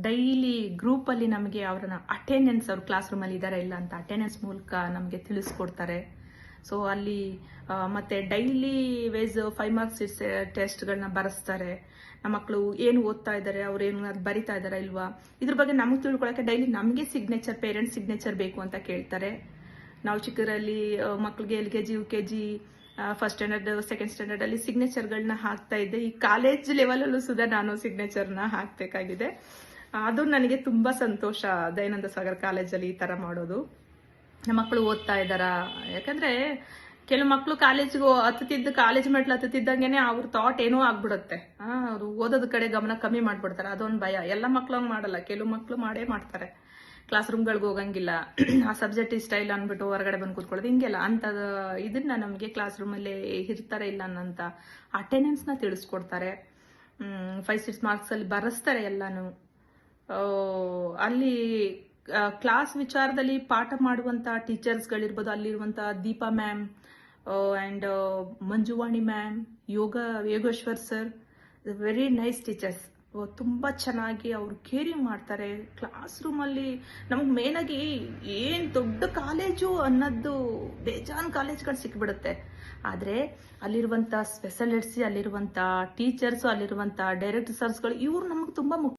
Daily ಗ್ರೂಪಲ್ಲಿ ನಮಗೆ ಅವರನ್ನ ಅಟೆಂಡೆನ್ಸ್ ಅವ್ರ ಕ್ಲಾಸ್ ರೂಮಲ್ಲಿ ಇದ್ದಾರೆ ಇಲ್ಲ ಅಂತ ಅಟೆಂಡೆನ್ಸ್ ಮೂಲಕ ನಮಗೆ ತಿಳಿಸ್ಕೊಡ್ತಾರೆ. ಸೊ ಅಲ್ಲಿ ಮತ್ತೆ ಡೈಲಿ ವೇಸ್ 5 ಮಾರ್ಕ್ಸ್ ಟೆಸ್ಟ್ಗಳನ್ನ ಬರೆಸ್ತಾರೆ. ನಮ್ಮ ಮಕ್ಕಳು ಏನು ಓದ್ತಾ ಇದ್ದಾರೆ, ಅವ್ರು ಏನು ಅದು ಬರಿತಾ ಇದಾರಾ ಇಲ್ವಾ, ಇದ್ರ ಬಗ್ಗೆ ನಮಗೆ ತಿಳ್ಕೊಳಕ್ಕೆ ಡೈಲಿ ನಮಗೆ ಸಿಗ್ನೇಚರ್, ಪೇರೆಂಟ್ಸ್ ಸಿಗ್ನೇಚರ್ ಬೇಕು ಅಂತ ಕೇಳ್ತಾರೆ. ನಾವು ಚಿಕ್ಕರಲ್ಲಿ ಮಕ್ಕಳಿಗೆ LKG UKG first standard second standard ಅಲ್ಲಿ ಸಿಗ್ನೇಚರ್ಗಳನ್ನ ಹಾಕ್ತಾ ಇದ್ದೆ. ಈ ಕಾಲೇಜ್ ಲೆವೆಲಲ್ಲೂ ಸುಧಾ ನಾನು ಸಿಗ್ನೇಚರ್ನ ಹಾಕ್ಬೇಕಾಗಿದೆ. ಅದು ನನಗೆ ತುಂಬಾ ಸಂತೋಷ, ದಯಾನಂದ ಸಾಗರ್ ಕಾಲೇಜಲ್ಲಿ ಈ ತರ ಮಾಡೋದು. ನಮ್ಮ ಮಕ್ಕಳು ಓದ್ತಾ ಇದ್ದಾರಾ, ಯಾಕಂದ್ರೆ ಕೆಲವು ಮಕ್ಕಳು ಕಾಲೇಜ್ ಮೆಟ್ಲು ಹತ್ತುತ್ತಿದ್ದಂಗೆನೆ ಅವ್ರ ಥಾಟ್ ಏನೋ ಆಗ್ಬಿಡುತ್ತೆ. ಅವ್ರು ಓದೋದ ಕಡೆ ಗಮನ ಕಮ್ಮಿ ಮಾಡ್ಬಿಡ್ತಾರೆ. ಅದೊಂದು ಭಯ. ಎಲ್ಲ ಮಕ್ಳು ಹಂಗ್ ಮಾಡಲ್ಲ, ಕೆಲವು ಮಕ್ಕಳು ಮಾಡೇ ಮಾಡ್ತಾರೆ. ಕ್ಲಾಸ್ ರೂಮ್ಗಳಿಗೆ ಹೋಗಂಗಿಲ್ಲ, ಆ ಸಬ್ಜೆಕ್ಟ್ ಇಷ್ಟ ಇಲ್ಲ ಅಂದ್ಬಿಟ್ಟು ಹೊರಗಡೆ ಬಂದು ಕೂತ್ಕೊಳ್ಳೋದು, ಹಿಂಗೆಲ್ಲ ಅಂತದ ಇದನ್ನ ನಮಗೆ ಕ್ಲಾಸ್ ರೂಮಲ್ಲಿ ಇರ್ತಾರೆ ಇಲ್ಲ ಅನ್ನಂತ ಅಟೆಂಡೆನ್ಸ್ನ ತಿಳಿಸ್ಕೊಡ್ತಾರೆ. 5-6 ಮಾರ್ಕ್ಸ್ ಅಲ್ಲಿ ಬರೆಸ್ತಾರೆ ಎಲ್ಲಾನು. ಅಲ್ಲಿ ಕ್ಲಾಸ್ ವಿಚಾರದಲ್ಲಿ ಪಾಠ ಮಾಡುವಂತ ಟೀಚರ್ಸ್ಗಳಿರ್ಬೋದು, ಅಲ್ಲಿರುವಂತ Deepa ma'am and Manjuvani ma'am, Yogeshwar sir, very nice teachers. ತುಂಬಾ ಚೆನ್ನಾಗಿ ಅವರು ಕೇರಿಂಗ್ ಮಾಡ್ತಾರೆ. ಕ್ಲಾಸ್ ರೂಮಲ್ಲಿ ನಮಗೆ ಮೇನ್ ಆಗಿ ಏನ್ ದೊಡ್ಡ ಕಾಲೇಜು ಅನ್ನೋದು ಬೇಜಾನ್ ಕಾಲೇಜ್ಗಳು ಸಿಕ್ಬಿಡುತ್ತೆ. ಆದ್ರೆ ಅಲ್ಲಿರುವಂತ ಸ್ಪೆಷಲಿಸ್ಟ್ಸ್, ಅಲ್ಲಿರುವಂತ ಟೀಚರ್ಸ್, ಅಲ್ಲಿರುವಂತ ಡೈರೆಕ್ಟರ್ ಸರ್ಸ್ಗಳು, ಇವ್ರು ನಮಗೆ ತುಂಬಾ ಮುಖ್ಯ.